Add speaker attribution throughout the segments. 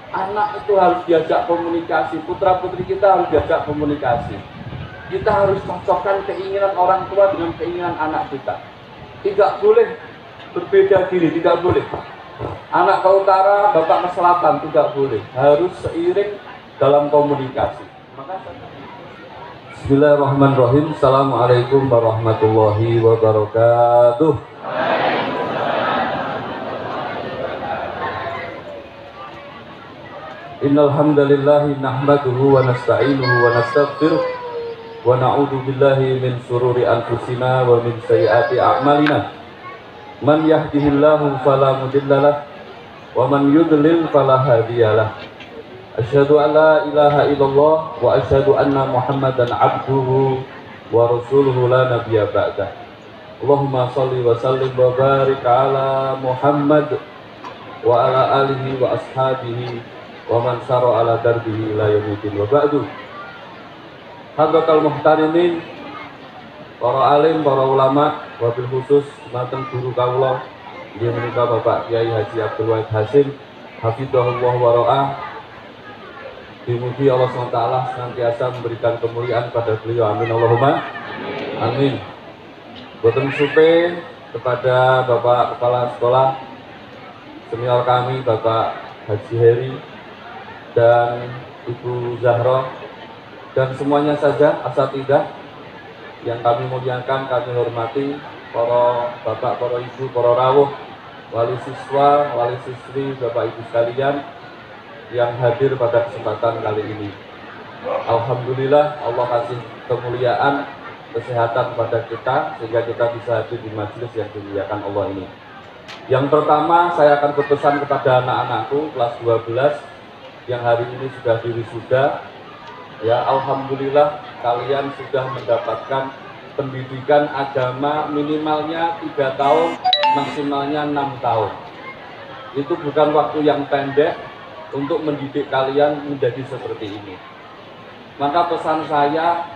Speaker 1: Anak itu harus diajak komunikasi, putra-putri kita harus diajak komunikasi. Kita harus cocokkan keinginan orang tua dengan keinginan anak kita. Tidak boleh berbeda diri, tidak boleh. Anak ke utara, bapak ke selatan, tidak boleh. Harus seiring dalam komunikasi. Bismillahirrahmanirrahim. Assalamualaikum warahmatullahi wabarakatuh. Innal hamdalillahi nahmaduhu wa nasta'inuhu wa nastaghfiruh wa na'udzu billahi min shururi anfusina wa min sayyiati a'malina. Man yahdihillahu fala mudhillalah wa man yudlil fala hadiyalah. Asyhadu an la ilaha illallah wa asyhadu anna Muhammadan abduhu wa rasuluhu la nabiyya ba'dah. Allahumma shalli wa sallim wa barik ala Muhammad wa ala alihi wa ashabihi wa man sara ala darbihi ila yaumil wa ba'du. Hadratal muhtarimin, para alim, para ulama, wabil khusus mateng guru kawula inggih menika Bapak Kiai Haji Abdul Wahid Hasyim hafizahullah wa ra'ah. Dimugi Allah SWT senantiasa memberikan kemuliaan pada beliau, amin Allahumma amin. Boten supe kepada Bapak Kepala Sekolah senior kami Bapak Haji Heri dan Ibu Zahra dan semuanya saja asatidzah yang kami muliakan, kami hormati, para bapak, para ibu, para rawuh, wali siswa, wali siswi, bapak ibu sekalian yang hadir pada kesempatan kali ini. Alhamdulillah Allah kasih kemuliaan, kesehatan pada kita sehingga kita bisa hadir di majelis yang dimuliakan Allah ini. Yang pertama saya akan berpesan kepada anak-anakku kelas 12 yang hari ini sudah diwisuda. Ya, alhamdulillah kalian sudah mendapatkan pendidikan agama minimalnya 3 tahun, maksimalnya 6 tahun. Itu bukan waktu yang pendek untuk mendidik kalian menjadi seperti ini. Maka pesan saya,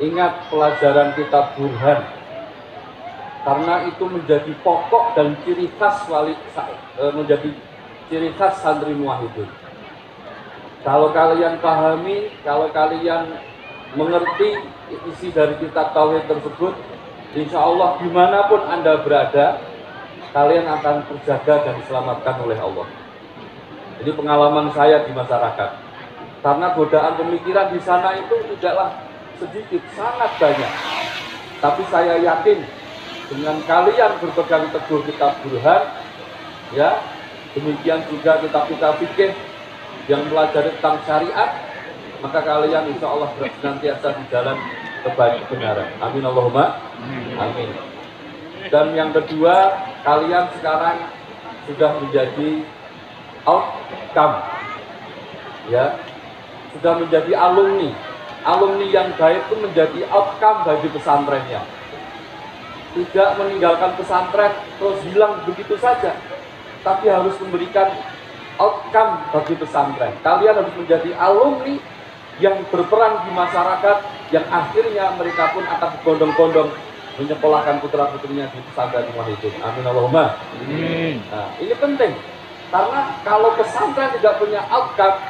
Speaker 1: ingat pelajaran kitab Burhan, karena itu menjadi pokok dan ciri khas menjadi ciri khas santri muwahhidin. Kalau kalian pahami, kalau kalian mengerti isi dari kitab tauhid tersebut, insya Allah dimanapun Anda berada, kalian akan terjaga dan diselamatkan oleh Allah. Ini pengalaman saya di masyarakat. Karena godaan pemikiran di sana itu tidaklah sedikit, sangat banyak. Tapi saya yakin dengan kalian berpegang teguh kitab Burhan, ya, demikian juga kitab-kitab fikih yang pelajari tentang syariat, maka kalian insya Allah senantiasa di jalan kebenaran. Amin Allahumma amin. Dan yang kedua, kalian sekarang sudah menjadi outcome, ya, sudah menjadi alumni. Alumni yang baik itu menjadi outcome bagi pesantrennya. Tidak meninggalkan pesantren terus hilang begitu saja, tapi harus memberikan outcome bagi pesantren. Kalian harus menjadi alumni yang berperan di masyarakat, yang akhirnya mereka pun akan berbondong-bondong menyekolahkan putra-putrinya di pesantren muwahhidin. Amin Allahumma amin. Nah, ini penting karena kalau pesantren tidak punya outcome,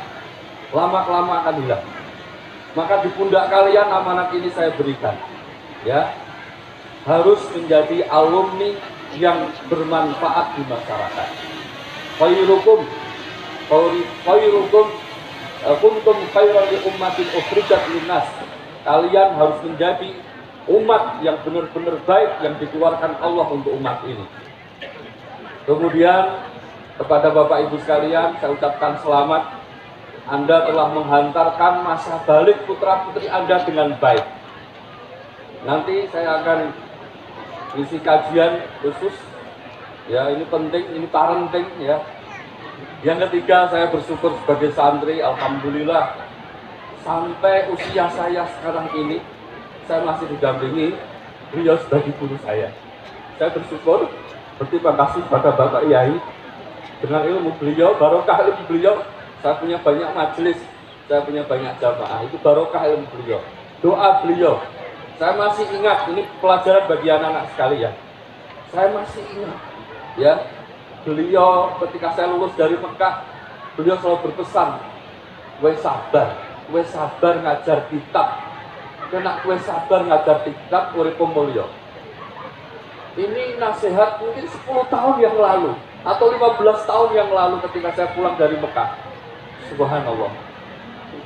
Speaker 1: lama-kelamaan akan hilang. Maka di pundak kalian amanat ini saya berikan, ya, harus menjadi alumni yang bermanfaat di masyarakat. Khairukum kuntum khairan li ummatin ukhrijat linnas. Kalian harus menjadi umat yang benar-benar baik yang dikeluarkan Allah untuk umat ini. Kemudian kepada Bapak Ibu sekalian saya ucapkan selamat. Anda telah menghantarkan masa balik putra-putri Anda dengan baik. Nanti saya akan isi kajian khusus, ya, ini penting, ini parenting, ya. Yang ketiga, saya bersyukur sebagai santri, alhamdulillah sampai usia saya sekarang ini saya masih didampingi beliau sebagai guru saya. Saya bersyukur, berterima kasih pada Bapak Yai. Dengan ilmu beliau, barokah ilmu beliau, saya punya banyak majelis, saya punya banyak jamaah. Itu barokah ilmu beliau, doa beliau. Saya masih ingat, ini pelajaran bagi anak-anak sekalian. Saya masih ingat, ya, beliau ketika saya lulus dari Mekah, beliau selalu berpesan, wes sabar ngajar kitab. Kena wes sabar ngajar kitab urip mulya. Ini nasihat mungkin 10 tahun yang lalu atau 15 tahun yang lalu ketika saya pulang dari Mekah. Subhanallah.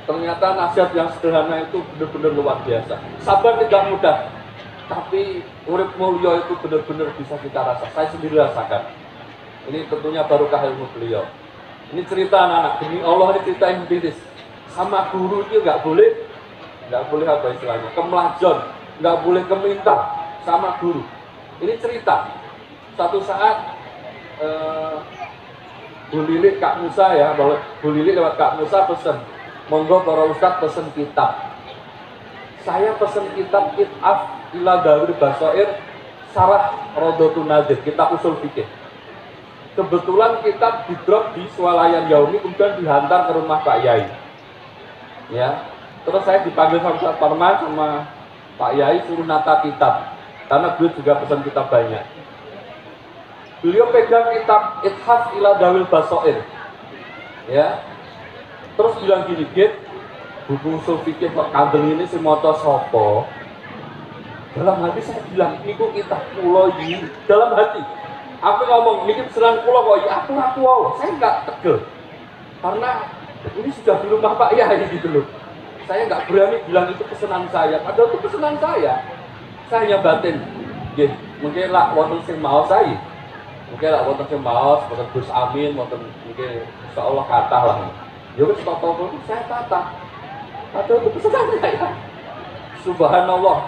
Speaker 1: Ternyata nasihat yang sederhana itu benar-benar luar biasa. Sabar tidak mudah, tapi urip mulya itu benar-benar bisa kita rasa. Saya sendiri rasakan. Ini tentunya barokah ilmu beliau. Ini cerita anak-anak, demi Allah ini cerita yang empiris. Sama guru itu nggak boleh apa istilahnya, kemelajon, nggak boleh keminta sama guru. Ini cerita. Satu saat Bu Lili Kak Musa ya, kalau Bu Lili lewat Kak Musa pesen, monggo para ustadz pesen kitab. Saya pesen kitab It'af ila Dawir Basoir Sarah Rodotu Nadir, kitab usul fikih. Kebetulan kitab di-drop di Swalayan Yaumi, kemudian dihantar ke rumah Pak Yai. Ya, terus saya dipanggil sama Ustaz Parman sama Pak Yai suruh nata kitab, karena beliau juga pesan kitab banyak. Beliau pegang kitab Ithaf ila Dawil Basoir, ya, terus bilang gini, Git, buku usul fikih Pak Kandeng ini si moco sopo. Dalam hati saya bilang, ini kok kitab pulau ini. Dalam hati, aku ngomong, ini pesanan pulau kok, ya aku saya nggak tegel, karena ini sudah di rumah Pak Yai gitu loh. Saya nggak berani bilang itu pesanan saya, padahal itu pesanan saya. Saya hanya batin, gitu. Mungkin lah wonten sing mau saya, mungkin lah wonten sing mau, wonten Gus Amin, wonten mungkin Insya Allah kata lah. Ya wis toto saya kata, padahal itu pesanan saya. Subhanallah.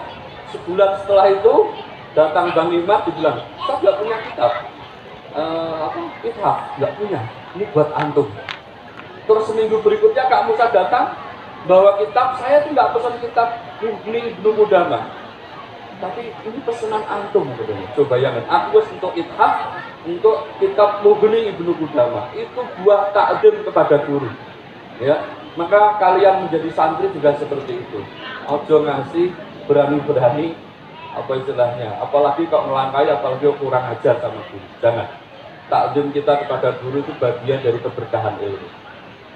Speaker 1: Sebulan setelah itu datang Bang Imat dibilang, saya nggak punya kitab, Ithaf nggak punya, ini buat antum. Terus seminggu berikutnya Kak Musa datang bawa kitab, saya tuh nggak pesan kitab Mughni Ibnu Qudamah, tapi ini pesanan antum katanya. Coba bayangin, aku untuk Ithaf, untuk kitab Mughni Ibnu Qudamah, itu buah takdim kepada guru. Ya, maka kalian menjadi santri juga seperti itu. Ojo ngasih berani-berani apa istilahnya, apalagi kok melangkai, apalagi kurang ajar sama guru. Jangan. Takdim kita kepada guru itu bagian dari keberkahan ilmu.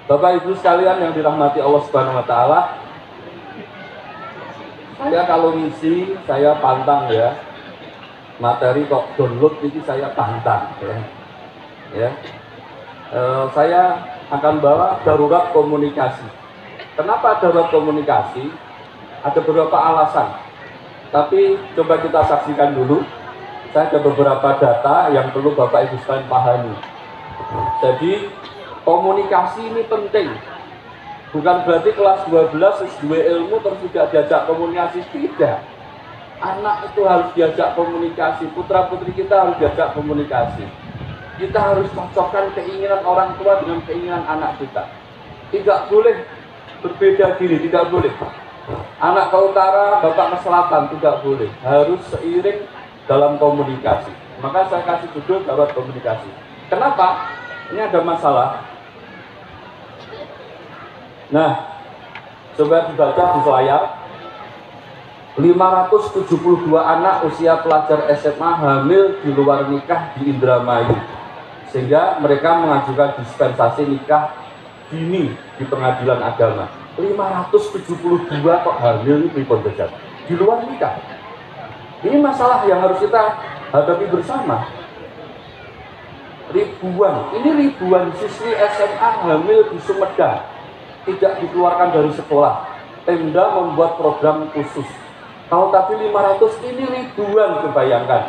Speaker 1: Bapak Ibu sekalian yang dirahmati Allah Subhanahu wa taala, saya kalau ngisi saya pantang ya. Materi kok download ini saya pantang ya. Ya. Saya akan bawa darurat komunikasi. Kenapa darurat komunikasi? Ada beberapa alasan, tapi coba kita saksikan dulu. Saya ada beberapa data yang perlu Bapak Ibu sekalian pahami. Jadi komunikasi ini penting. Bukan berarti kelas 12 S2 ilmu terus tidak diajak komunikasi, tidak. Anak itu harus diajak komunikasi, putra-putri kita harus diajak komunikasi. Kita harus cocokkan keinginan orang tua dengan keinginan anak kita. Tidak boleh berbeda diri, tidak boleh. Anak ke utara, bapak ke selatan, tidak boleh. Harus seiring dalam komunikasi. Maka saya kasih judul darurat komunikasi. Kenapa? Ini ada masalah. Nah, coba dibaca di layar. 572 anak usia pelajar SMA hamil di luar nikah di Indramayu, sehingga mereka mengajukan dispensasi nikah dini di pengadilan agama. 572 kok hamil ini pripun bejat di luar nikah. Ini masalah yang harus kita hadapi bersama. Ribuan siswi SMA hamil di Sumedang tidak dikeluarkan dari sekolah. Pemda membuat program khusus. Kalau tadi 500, ini ribuan, kebayangkan.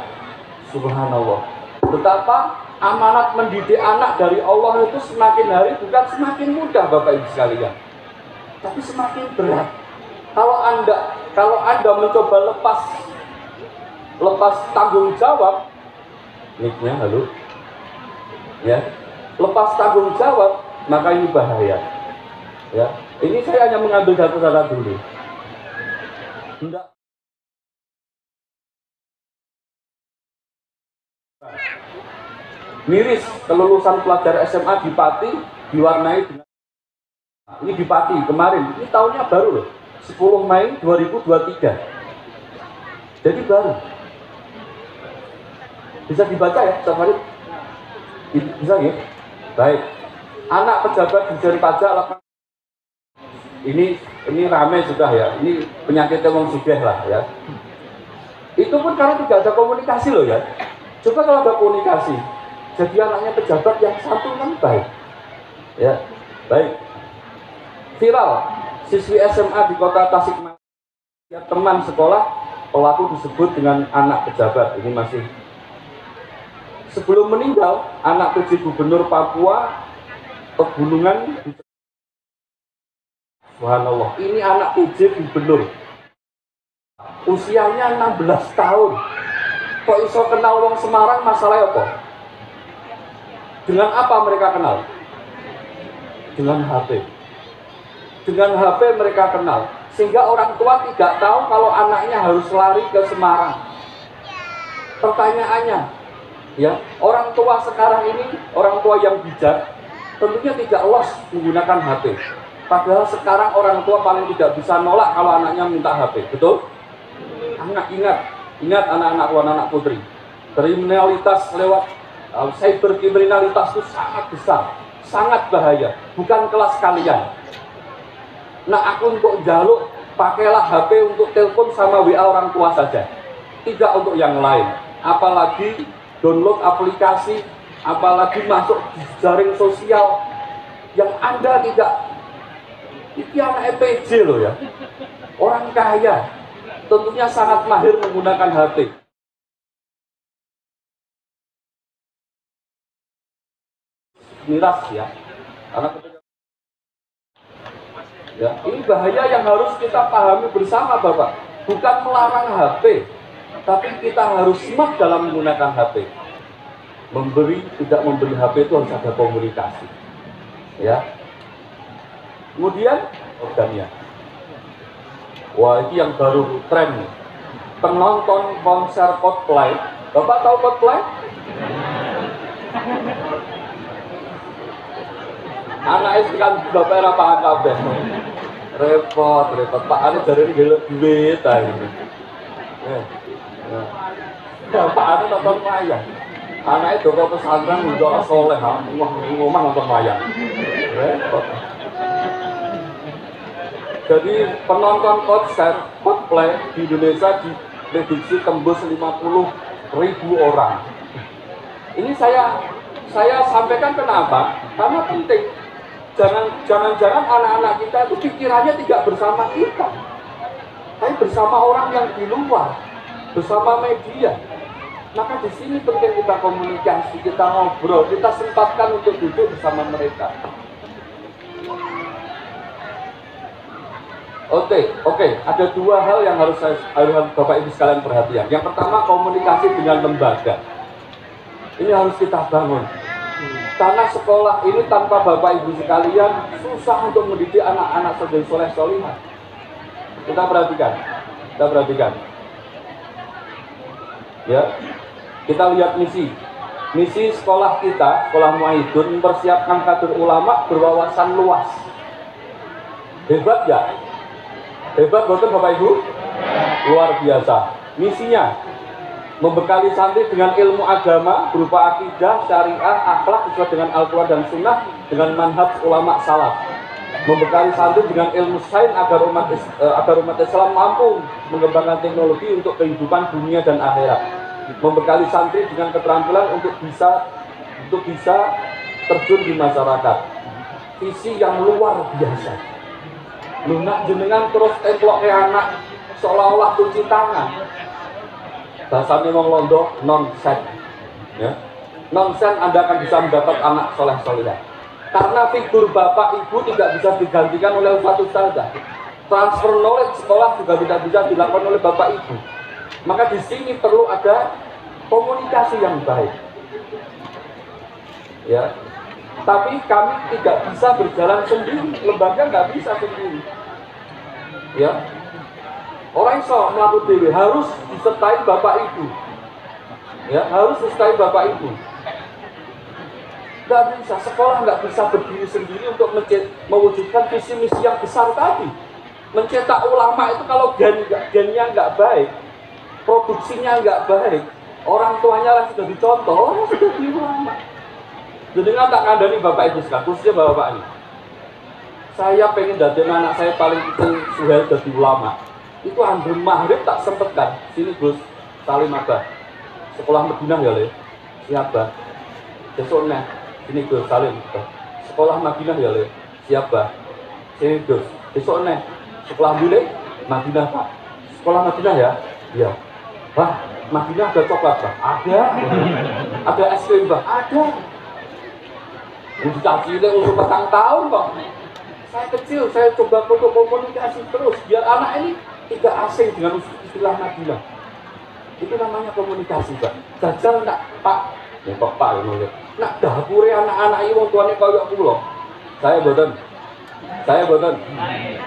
Speaker 1: Subhanallah. Betapa amanat mendidik anak dari Allah itu semakin hari bukan semakin mudah, Bapak Ibu sekalian, tapi semakin berat. Kalau Anda mencoba lepas tanggung jawab, mic-nya halo, ya, lepas tanggung jawab, maka ini bahaya. Ya, ini saya hanya mengambil data-data dulu. Enggak. Miris kelulusan pelajar SMA di Pati diwarnai dengan ini di Pati kemarin, ini tahunnya baru loh, 10 Mei 2023. Jadi baru. Bisa dibaca ya, Safari? Bisa ya? Baik. Anak pejabat Dirjen Pajak ini rame sudah ya, ini penyakitnya wong sugih lah ya. Itu pun karena tidak ada komunikasi loh ya. Coba kalau ada komunikasi, jadi anaknya pejabat yang santun kan baik. Ya, baik. Viral, siswi SMA di kota Tasikmalaya, ya, teman sekolah pelaku disebut dengan anak pejabat. Ini masih sebelum meninggal, anak PJ Gubernur Papua pegunungan. Subhanallah, ini anak PJ Gubernur, usianya 16 tahun. Kok iso kenal wong Semarang, masalahnya apa? Dengan apa mereka kenal? Dengan HP. Dengan HP mereka kenal, sehingga orang tua tidak tahu kalau anaknya harus lari ke Semarang. Pertanyaannya, ya, orang tua sekarang ini, orang tua yang bijak, tentunya tidak los menggunakan HP. Padahal sekarang orang tua paling tidak bisa nolak kalau anaknya minta HP, betul? Ingat anak-anakku, anak-anak putri, kriminalitas lewat cyberkriminalitas itu sangat besar, sangat bahaya, bukan kelas kalian. Nah, aku untuk jaluk, pakailah HP untuk telepon sama WA orang tua saja, tidak untuk yang lain. Apalagi download aplikasi, apalagi masuk di jaring sosial yang Anda tidak. Ini anak EPJ loh ya, orang kaya, tentunya sangat mahir menggunakan HP. Miras ya, karena ya, ini bahaya yang harus kita pahami bersama Bapak. Bukan melarang HP, tapi kita harus smart dalam menggunakan HP. Memberi, tidak memberi HP itu harus ada komunikasi. Ya. Kemudian organnya. Wah, ini yang baru tren. Penonton konser Coldplay. Bapak tahu Coldplay? Anak istri kan bapak era paham kabeh. Repot. Pak ane jarene ngelok duit ta iki. Bapak ane nonton wayang. Anake doko pesantren njuk soleh ha, ngomah nonton wayang. Repot. Jadi penonton konser Coldplay di Indonesia diprediksi tembus 50.000 orang. Ini saya sampaikan kenapa? Karena penting. Jangan-jangan anak-anak kita itu pikirannya tidak bersama kita, tapi bersama orang yang di luar, bersama media. Maka di sini penting kita komunikasi, kita ngobrol, kita sempatkan untuk duduk bersama mereka. Oke, ada dua hal yang harus Bapak Ibu sekalian perhatian. Yang pertama, komunikasi dengan lembaga. Ini harus kita bangun. Karena sekolah ini tanpa Bapak Ibu sekalian susah untuk mendidik anak-anak soleh solihah. Kita perhatikan. Ya, kita lihat misi sekolah kita, sekolah Muahidun, mempersiapkan kader ulama berwawasan luas. Hebat ya? Hebat betul Bapak Ibu? Luar biasa. Misinya membekali santri dengan ilmu agama berupa akidah, syariah, akhlak sesuai dengan Al-Quran dan Sunnah dengan manhaj ulama salaf. Membekali santri dengan ilmu sains agar umat Islam mampu mengembangkan teknologi untuk kehidupan dunia dan akhirat. Membekali santri dengan keterampilan untuk bisa terjun di masyarakat. Visi yang luar biasa. Lunak jenengan terus entlok ke anak seolah-olah cuci tangan. Bahasanya wong Londo nonsen, ya. Nonsen Anda akan bisa mendapat anak soleh solihah. Karena figur bapak ibu tidak bisa digantikan oleh ustaz-ustaz. Transfer knowledge sekolah juga tidak bisa dilakukan oleh bapak ibu. Maka di sini perlu ada komunikasi yang baik. Ya. Tapi kami tidak bisa berjalan sendiri, lembaga nggak bisa sendiri. Ya. Orang iso melakukan dewe harus disertai bapak ibu. Ya, harus disertai bapak ibu. Nggak bisa, sekolah nggak bisa berdiri sendiri untuk mewujudkan visi misi yang besar tadi. Mencetak ulama itu kalau gennya nggak baik, produksinya nggak baik, orang tuanya lah sudah dicontoh, orang sudah di ulama. Jenengan tak kandani Bapak Ibu sekalian, khususnya Bapak ini. Saya pengen dari anak saya paling kecil Suhail jadi ulama. Itu hampir maghrib tak sempet kan. Sini Gus Salim Abah. Sekolah Madinah ya le. Siap Bah. Besoknya sini Gus Salim. Sekolah Madinah ya le. Siap Bah. Sini Gus. Besoknya sekolah Bule Madinah Pak. Sekolah Madinah ya? Iya. Bah, Madinah ada coklat Bah? Ada. Ada es krim Bah? Ada. Udah cilik umur 4 tahun Pak. Saya kecil, saya coba untuk komunikasi terus biar anak ini tidak asing dengan istilah Madinah. Itu namanya komunikasi Pak. Jajal nak Pak, ya kok Pak ya. Nak dapure anak-anak ini wong tuane kaya kula. Saya boten.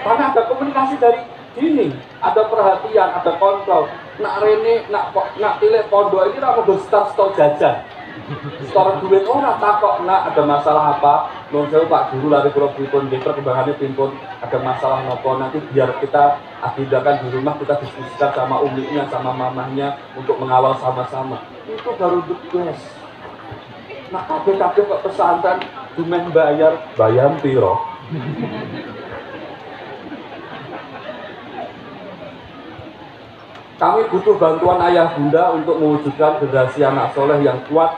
Speaker 1: Karena ada komunikasi dari dini, ada perhatian, ada kontrol. Nak rene, nak tilik pondok ini ora kudu start jajan. Store duit ora takok nak ada masalah apa. Nuwun sewu Pak Guru lari kula pripun nggih perkembangannya pripun, ada masalah nopo nanti biar kita agendakan di rumah, kita diskusikan sama uminya sama mamahnya untuk mengawal sama-sama. Itu baru the best. Nah kabeh-kabeh kok pesantren dumen bayar piro. Kami butuh bantuan ayah bunda untuk mewujudkan generasi anak soleh yang kuat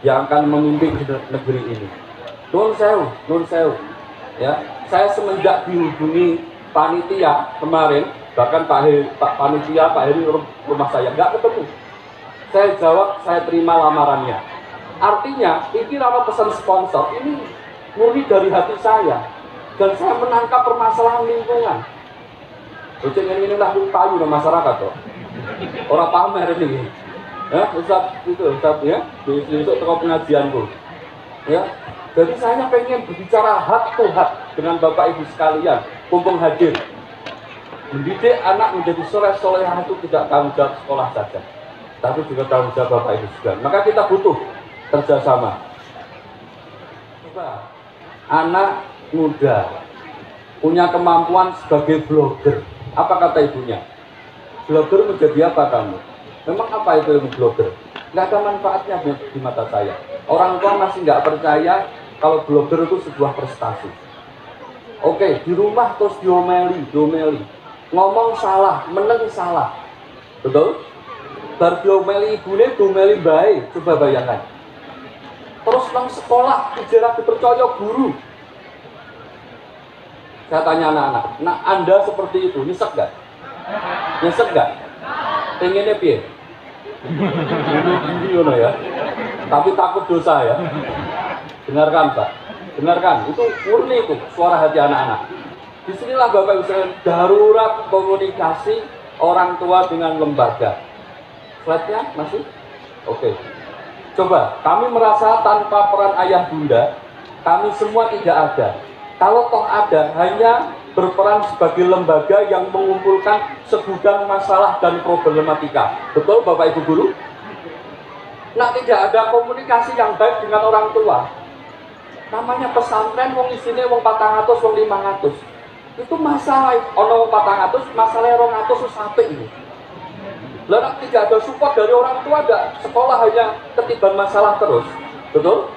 Speaker 1: yang akan memimpin negeri ini. Nun sewu, ya. Saya semenjak dihubungi panitia kemarin, bahkan Pak Panitia, Pak Heri rumah saya nggak ketemu. Saya jawab, saya terima lamarannya. Artinya, ini rama pesan sponsor, ini murni dari hati saya. Dan saya menangkap permasalahan lingkungan. Ucap ini lah payu di masyarakat tuh. Orang pamer ini. Ya, Ustaz ya, besok toko pengajianku. Ya, jadi saya pengen berbicara heart to heart dengan Bapak Ibu sekalian, kumpul hadir. Mendidik anak menjadi soleh-solehah itu tidak tanggung jawab sekolah saja, tapi juga tanggung jawab Bapak Ibu sekalian. Maka kita butuh kerjasama. Coba, anak muda punya kemampuan sebagai blogger. Apa kata ibunya? Blogger menjadi apa kamu? Memang apa itu ilmu blogger? Nggak ada manfaatnya di mata saya. Orang tua masih nggak percaya kalau blogger itu sebuah prestasi. Oke, di rumah terus diomeli. Ngomong salah, meneng salah. Betul? Bar diomeli ibune, diomeli bae. Coba bayangkan. Terus nang sekolah, dijarah dipercaya guru. Saya tanya anak-anak, nah Anda seperti itu, nyesek nggak? Pengennya piye? Bunuh ya. Tapi takut dosa ya. Dengarkan Pak, itu murni itu suara hati anak-anak. Disinilah Bapak Ibu sekalian darurat komunikasi orang tua dengan lembaga. Slide-nya masih? Oke. Coba, kami merasa tanpa peran ayah bunda, kami semua tidak ada. Kalau toh ada, hanya berperan sebagai lembaga yang mengumpulkan segudang masalah dan problematika. Betul Bapak Ibu Guru? Nah, tidak ada komunikasi yang baik dengan orang tua. Namanya pesantren, wong isine wong 400, wong 500. Itu masalah, ono wong 400, masalahnya 200 sampai ini. Lalu tidak ada support dari orang tua, ada sekolah hanya ketiban masalah terus. Betul?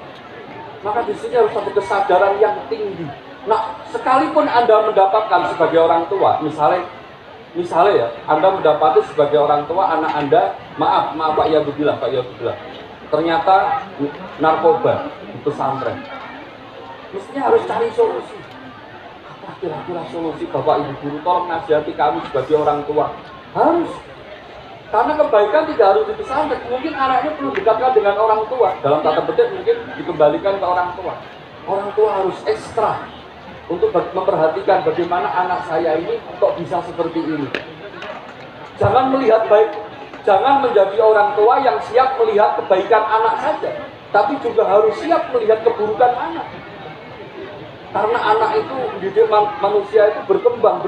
Speaker 1: Maka di sini harus ada kesadaran yang tinggi. Nah, sekalipun Anda mendapatkan sebagai orang tua, misalnya ya, Anda mendapati sebagai orang tua anak Anda, maaf Pak Yabubillah, ternyata narkoba di pesantren. Mestinya harus cari solusi. Apa kira-kira solusi Bapak Ibu Guru? Tolong nasihati kami sebagai orang tua. Harus. Karena kebaikan tidak harus di pesantren. Mungkin anaknya perlu dekatkan dengan orang tua. Dalam tata petik mungkin dikembalikan ke orang tua. Orang tua harus ekstra untuk memperhatikan bagaimana anak saya ini kok bisa seperti ini. Jangan melihat baik, jangan menjadi orang tua yang siap melihat kebaikan anak saja, tapi juga harus siap melihat keburukan anak. Karena anak itu mendidik manusia itu berkembang,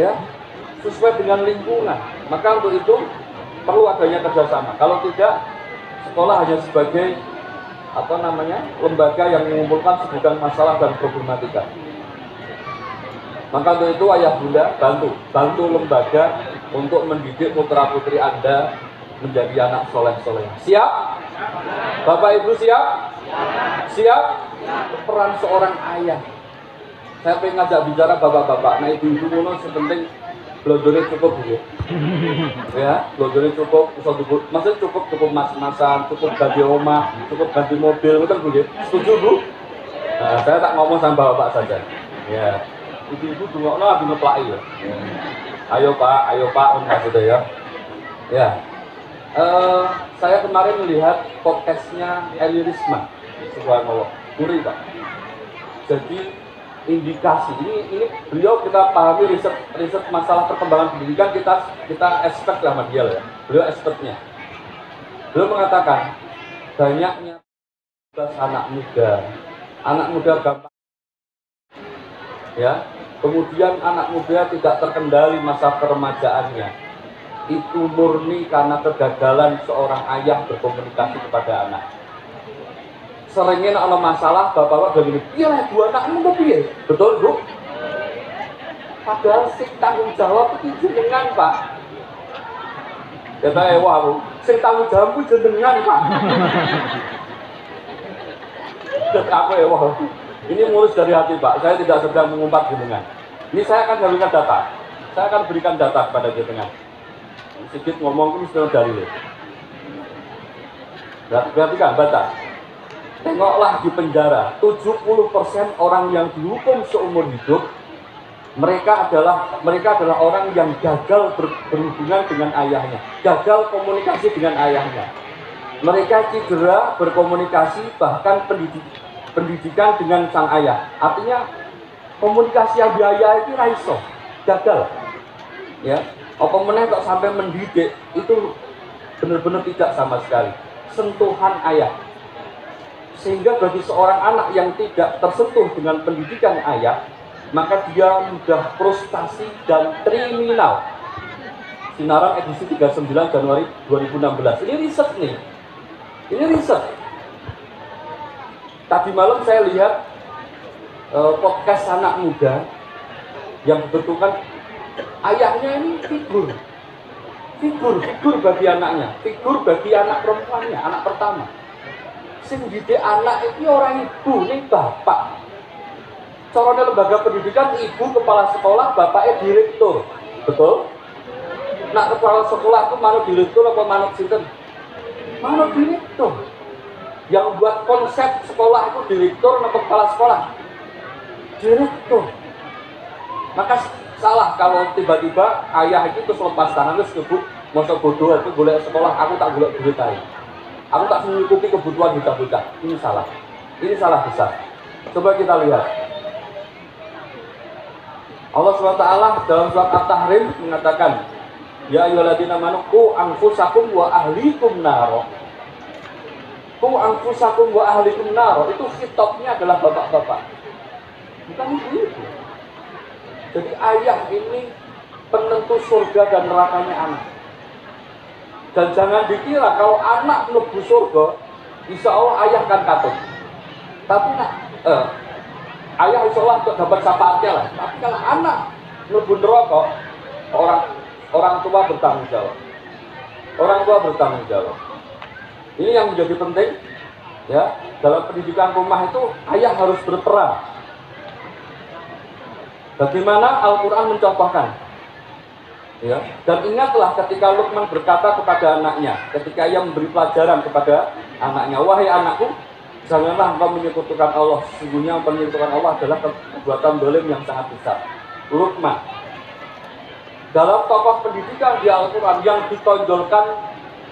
Speaker 1: ya, sesuai dengan lingkungan. Maka untuk itu perlu adanya kerjasama. Kalau tidak, sekolah hanya sebagai lembaga yang mengumpulkan segudang masalah dan problematika. Maka untuk itu ayah bunda bantu lembaga untuk mendidik putra putri Anda menjadi anak soleh-soleh. Siap? Bapak Ibu siap? Siap? Peran seorang ayah. Saya pengen ngajak bicara bapak-bapak. Nah ibu-ibu ngono sepenting blodornya cukup gitu. Ya, blodornya cukup, maksudnya cukup mas-masan, cukup ganti rumah, cukup ganti mobil, betul Bu? Setuju Bu? Nah, saya tak ngomong sama bapak saja. Ya, ibu-ibu dungokno lagi ngeplaki ya. Ayo Pak, maksudnya ya. Ya, saya kemarin melihat podcastnya Eli Risma, subhanallah, gurih Pak. Jadi indikasi ini beliau kita pahami riset masalah perkembangan pendidikan kita expert lah sama dia ya. Beliau expertnya. Beliau mengatakan banyaknya anak muda gampang ya. Kemudian anak muda tidak terkendali masa keremajaannya. Itu murni karena kegagalan seorang ayah berkomunikasi kepada anak. Seringnya ada masalah, bapak-bapak begini, iya dua anakmu kok piye? Betul Bu? Padahal sing tanggung jawab itu jenengan Pak. Kata wah Bu, sing tanggung jawab itu jenengan Pak. Apa ya wah? Ini mulus dari hati Pak, saya tidak sedang mengumpat jenengan. Ini saya akan berikan data. Saya akan berikan data kepada jenengan. Sedikit ngomong ini sudah dalil. Berarti kan baca. Tengoklah di penjara, 70% orang yang dihukum seumur hidup, mereka adalah orang yang gagal berhubungan dengan ayahnya, gagal komunikasi dengan ayahnya. Mereka cedera berkomunikasi, bahkan pendidikan dengan sang ayah. Artinya komunikasi yang biaya itu raiso, gagal. Ya, apa meneh kok sampai mendidik itu benar-benar tidak sama sekali. Sentuhan ayah. Sehingga bagi seorang anak yang tidak tersentuh dengan pendidikan ayah, maka dia mudah frustasi dan kriminal. Sinarang edisi 39 Januari 2016. Ini riset nih. Ini riset. Tadi malam saya lihat podcast anak muda yang betulkan ayahnya ini figur bagi anaknya, figur bagi anak perempuannya, anak pertama. Sing didik anak itu orang ibu, ini bapak. Caranya lembaga pendidikan, ibu kepala sekolah, bapaknya direktur. Betul? Nah, kepala sekolah itu manut direktur apa manut sinten? Manut direktur. Yang buat konsep sekolah itu direktur atau kepala sekolah? Direktur. Maka salah kalau tiba-tiba ayah itu terus lepas tangan terus kebuk, masuk bodoh itu boleh sekolah, aku tak boleh beritain. Aku tak mencukupi kebutuhan bocah-bocah. Ini salah. Ini salah besar. Coba kita lihat. Allah SWT dalam surat At-Tahrim mengatakan, ya ayyuhalladzina amanu qu anfusakum wa ahlikum naro. Qu anfusakum wa ahlikum naro. Itu khitabnya adalah bapak-bapak. Bukan ibu-ibu. Jadi ayah ini penentu surga dan nerakanya anak. Dan jangan dikira kalau anak mlebu surga, insya Allah ayah kan katut. Tapi ayah insya Allah untuk dapat syafaatnya lah. Tapi kalau anak mlebu neraka, orang tua bertanggung jawab. Orang tua bertanggung jawab. Ini yang menjadi penting ya dalam pendidikan rumah itu ayah harus berperan. Bagaimana Al-Quran mencontohkan? Ya, dan ingatlah ketika Luqman berkata kepada anaknya, ketika ia memberi pelajaran kepada anaknya, wahai anakku, janganlah engkau menyekutukan Allah. Sesungguhnya menyekutukan Allah adalah perbuatan zalim yang sangat besar. Luqman. Dalam tokoh pendidikan di Al-Quran yang ditonjolkan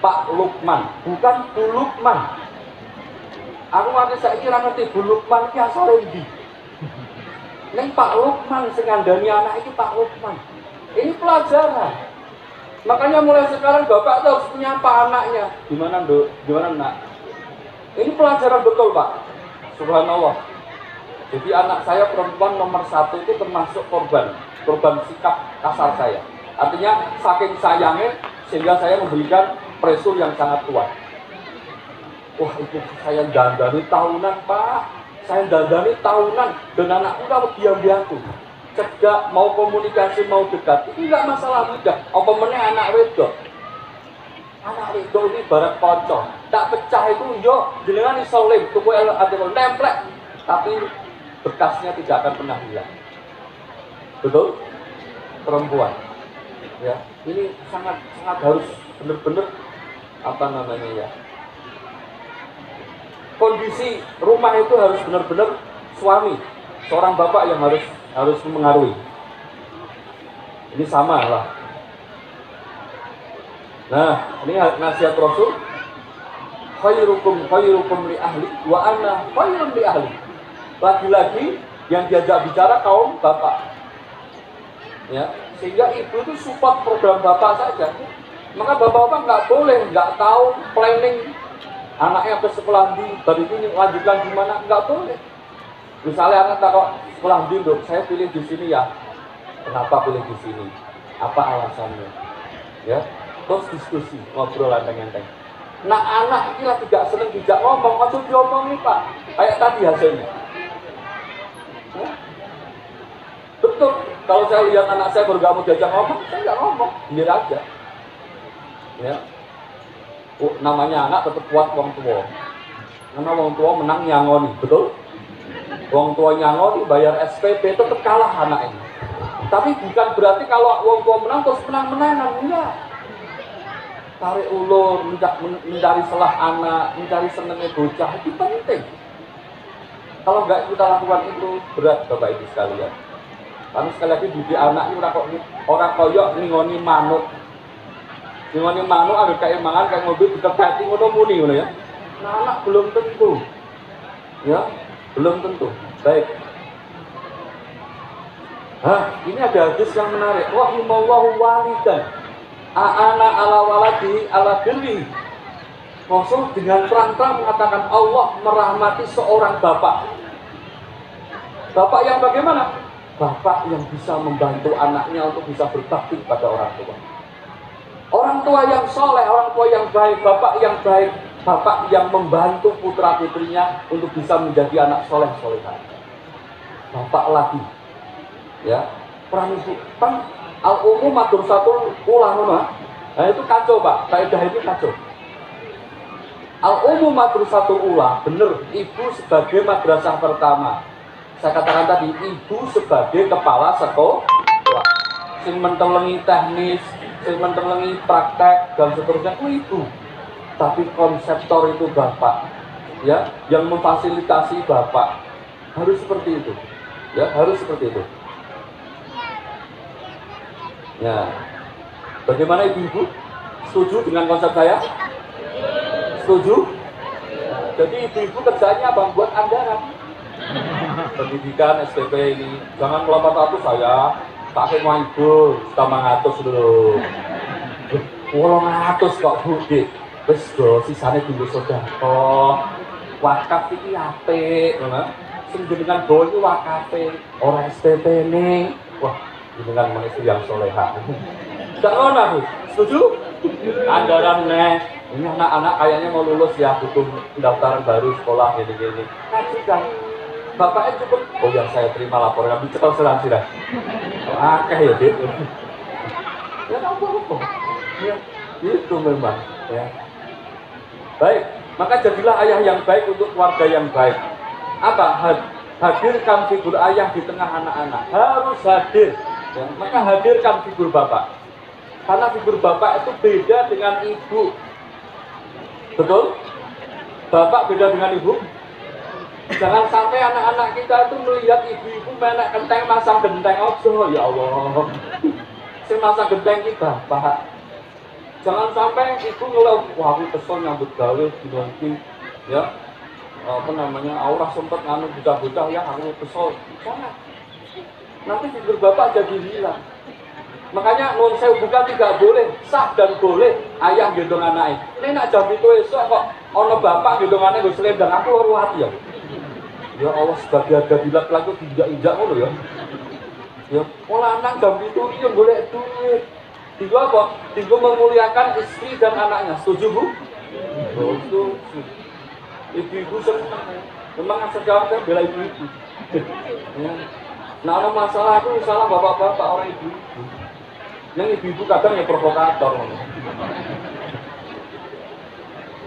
Speaker 1: Pak Luqman, bukan Bu Luqman. Aku nanti saya kira nanti Bu Luqman ini asal endi. Ini Pak Luqman sing ngandani anak itu Pak Luqman. Ini pelajaran. Makanya mulai sekarang bapak harus menyapa anaknya. Gimana Dok? Gimana nak? Ini pelajaran betul Pak. Subhanallah. Jadi anak saya perempuan nomor 1 itu termasuk korban sikap kasar saya. Artinya saking sayangnya sehingga saya memberikan pressure yang sangat kuat. Wah itu saya dandani tahunan Pak. Saya dandani tahunan dan anakku kalau diam-diamku. Cedak, mau komunikasi, mau dekat, itu enggak masalah mudah. Apa meneh anak wedok? Anak wedok ini barat pocong. tak pecah itu yo jenengan iso lem tuku nemplek tapi bekasnya tidak akan pernah hilang. Betul? Perempuan. Ya, ini sangat harus benar-benar apa namanya ya. Kondisi rumah itu harus benar-benar suami, seorang bapak yang harus mengaruhi. Ini sama lah. Nah, ini nasihat Rasul. Khairukum li ahli wa ana khairun li ahli. Lagi-lagi yang diajak bicara kaum bapak. Ya, sehingga ibu itu support program bapak saja. Maka bapak-bapak nggak boleh, nggak tahu planning anaknya ke sekolah di, baru ini lanjutkan di mana, nggak boleh. Misalnya anak takut sekolah di, saya pilih di sini ya. Kenapa pilih di sini? Apa alasannya? Ya, terus diskusi, ngobrol enteng-enteng. Nah anak ini lagi tidak seneng tidak ngomong, maksud diomongin Pak, kayak tadi hasilnya. Ya? Betul, kalau saya lihat anak saya baru gak mau diajak ngomong, saya nggak ngomong, biar aja. Ya, namanya anak tetap kuat wong tua, karena wong tua menang nyangoni, betul? Wong tua nyangoni bayar SPP tetap kalah anak ini. Tapi bukan berarti kalau wong tua menang terus menang-menangan, enggak. Tarik ulur, mencari selah anak, mencari senengnya bocah, itu penting. Kalau nggak kita lakukan itu, berat Bapak Ibu sekalian. Karena sekali lagi didik anak ini orang koyok ngingoni manuk. Ngingoni manuk agak kayak mangan, kayak mobil, dikepeti, ngono muni, ngono ya. Nah anak belum tentu. Ya, belum tentu. Baik. Ini ada hadis yang menarik. Rahimallahu walidan a'ana ala waladi ala birri. Rasul dengan terang-terang mengatakan Allah merahmati seorang bapak. Bapak yang bagaimana? Bapak yang bisa membantu anaknya untuk bisa berbakti pada orang tua. Orang tua yang soleh, orang tua yang baik, bapak yang baik, bapak yang membantu putra putrinya untuk bisa menjadi anak soleh solehah. Bapak lagi, ya, peran ibu, al-umum matur satu ulama. Nah itu kacau Pak, kaidah itu kacau. Al-umum matur satu ulah, bener, ibu sebagai madrasah pertama. Saya katakan tadi, ibu sebagai kepala sekolah, sing mentelengi teknis, sing mentelengi praktek dan seterusnya itu ibu. Tapi konseptor itu bapak, ya, yang memfasilitasi bapak. Harus seperti itu, ya, harus seperti itu. Ya, bagaimana ibu-ibu? Setuju dengan konsep saya? Setuju? Jadi ibu-ibu kerjanya abang buat anggaran pendidikan SPP ini. Jangan melompat-lompat saya pakai mau ibu, sama ngatus dulu. Walau ngatus kok bu, wes do, sisanya dulu sudah. Oh, wakaf ini apik, sing dengan goal itu wakaf, orang SPP ini. Wah, dengan manusia yang soleha. Tidak mana bu, setuju? Anggaran ini anak-anak kayaknya mau lulus ya, butuh pendaftaran baru sekolah gini-gini. Kasihkan, bapaknya cukup. Oh yang saya terima laporan, tapi cepat serang sih dah. Akeh ya dit. Ya tahu apa? Ya, itu memang. Ya. Baik, maka jadilah ayah yang baik untuk keluarga yang baik. Apa? Hadirkan figur ayah di tengah anak-anak. Harus hadir. Ya, maka hadirkan figur bapak. Karena figur bapak itu beda dengan ibu. Betul? Bapak beda dengan ibu. Jangan sampai anak-anak kita itu melihat ibu-ibu menek kenteng masang genteng. Oh ya Allah. Si masang genteng kita, bapak. Jangan sampai ibu ngeluh, wah aku kesel nyambut gawe dinonti, ya. Apa namanya? Aurah sempet nganu bocah-bocah ya, aku kesel. Jangan. Nanti figur bapak jadi hilang. Makanya non sewu bukan tidak boleh, sah dan boleh ayah gendong anaknya. Ini nak jam itu esok kok ono bapak gendong anaknya gue selendang, aku loro hati ya. Ya Allah sebagai harga dilat lagi tidak ngono ya. Ya, olah anak jam itu iya boleh duit. Tiga apa? Tiga memuliakan istri dan anaknya. Setuju bu? Setuju. Ibu-ibu senang. Memang sekarang saya bela ibu-ibu. Ya. Nah ada masalah itu salah bapak-bapak orang ibu-ibu. Yang ibu-ibu kadang ya provokator.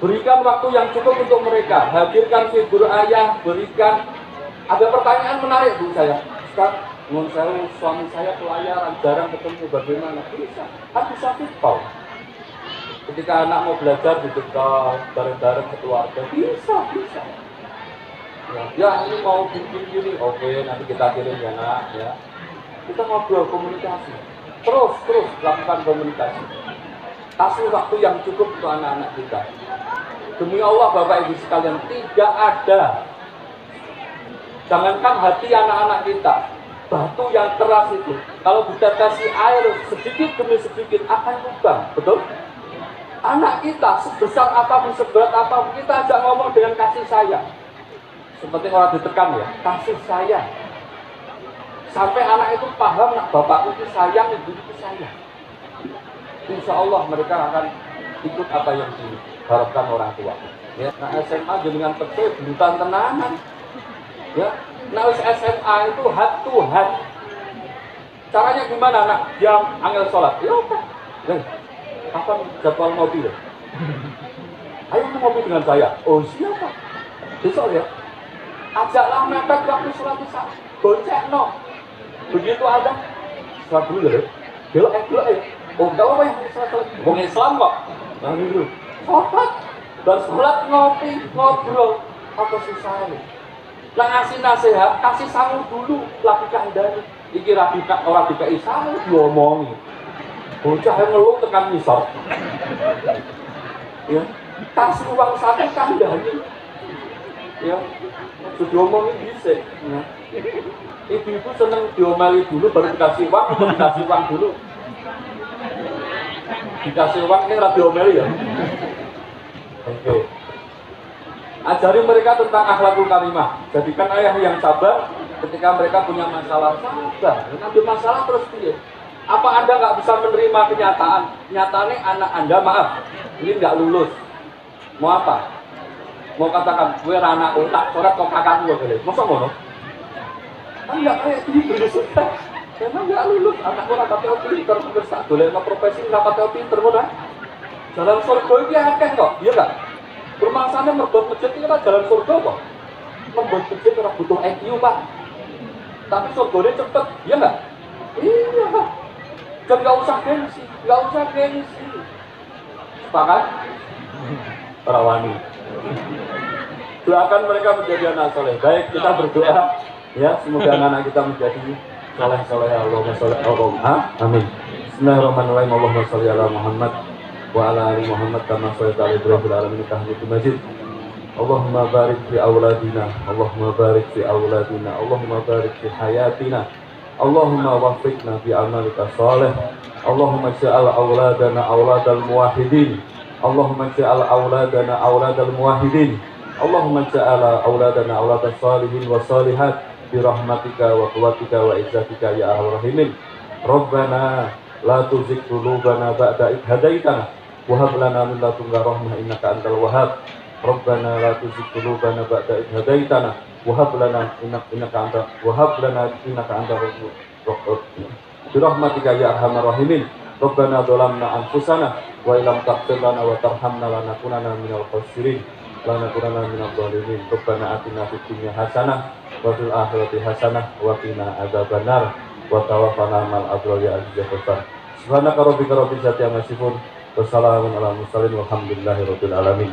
Speaker 1: Berikan waktu yang cukup untuk mereka. Hadirkan figur ayah, berikan. Ada pertanyaan menarik bu saya. Ustaz, suami saya pelayaran, jarang ketemu, bagaimana? Bisa, kan bisa fitball. Ketika anak mau belajar di dekat, bareng-bareng keluarga, bisa. Ya ini mau bikin gini, oke nanti kita kirim ya nak, ya. Kita ngobrol, komunikasi. Terus lakukan komunikasi. Kasih waktu yang cukup untuk anak-anak kita. Demi Allah Bapak Ibu sekalian, tidak ada, jangankan hati anak-anak kita, batu yang keras itu kalau kita kasih air sedikit demi sedikit akan lubang, betul? Anak kita sebesar apapun, seberat apapun, kita ajak ngomong dengan kasih sayang, seperti orang ditekan ya, kasih sayang, sampai anak itu paham, nak bapakku itu sayang, ibu itu sayang. Insya Allah mereka akan ikut apa yang diharapkan orang tua. Ya, nah SMA dengan kecil bukan tenanan. Ya, nah SMA itu heart to heart. Caranya gimana nak? Diam, angel sholat. Ya oke. Kapan jadwal ngopi ya? Ayo ngopi dengan saya. Oh siapa? Besok ya. Ajaklah mepet waktu sholat isya. Gonceng no. Begitu ada. Sholat dulu ya. Belok Oh enggak apa yang sholat. Wong Islam kok. Nah gitu. Sholat. Dan sholat ngobrol. Apa susahnya? Lah ngasih nasihat, kasih sangu dulu, lagi kandani. Iki orang dikai sangu diomongi. Bocah yang ngeluh tekan misal. Ya, kasih uang satu kandani. Ya, sudah omongin bisa. Ya. Ibu-ibu seneng diomeli dulu, baru dikasih uang, atau dikasih uang dulu. Dikasih uang ini rapi omeli ya. Oke. Ajari mereka tentang akhlakul karimah. Jadikan ayah yang sabar ketika mereka punya masalah. Sabar. Ambil masalah terus dia. Apa Anda nggak bisa menerima kenyataan? Nyatanya anak Anda, maaf, ini nggak lulus. Mau apa? Mau katakan, gue anak otak, coret kok kakakmu boleh. Masa ngono? Enggak kayak gitu. Memang nggak lulus. Anak orang KTO pinter, terus tak boleh mau profesi nggak KTO pinter, kan? Jalan surga ini akeh kok, iya nggak? Bermaksanya membuat masjid ini kan jalan surga kok. Membuat masjid orang butuh IQ pak. Tapi surganya cepet, iya nggak? Iya pak. Dan nggak usah gengsi. Sepakat? Perawani. Doakan mereka menjadi anak soleh. Baik, kita berdoa ya, semoga anak-anak kita menjadi soleh ya Allah. Amin. Bismillahirrahmanirrahim. Allahumma sholli ala Muhammad wa ala ali Muhammad kama shallaita ala Ibrahim fil alamin innaka Hamidum Majid. Allahumma barik fi auladina, Allahumma barik fi auladina, Allahumma barik fi hayatina, Allahumma waffiqna bi amalika shalih, Allahumma ja'al auladana auladal muwahhidin, Allahumma ja'al auladana auladal muwahhidin, Allahumma ja'al auladana auladal salihin wa salihat bi rahmatika wa quwwatika wa izzatika ya arhamar rahimin. Rabbana la tuzigh qulubana ba'da idh hadaitana wa hab lana min ladunka rahmah innaka antal wahhab. Rabbana la tuzigh qulubana ba'da idh hadaitana wa hab lana innaka antal wahhab. Bi rahmatika ya arhamar rahimin. Rabbana dhalamna anfusana wa illam taghfir lana wa tarhamna lanakunanna minal khasirin. Lanakunanna minadh dhalimin. Rabbana atina fid dunya hasanah wa fil akhirati hasanah wa qina adzabannar. Wa tawaffana ma'al abrar ya aziz ya ghafar. Subhanaka rabbika rabbil izzati amma yasifun wa salamun alal mursalin walhamdulillahi rabbil alamin.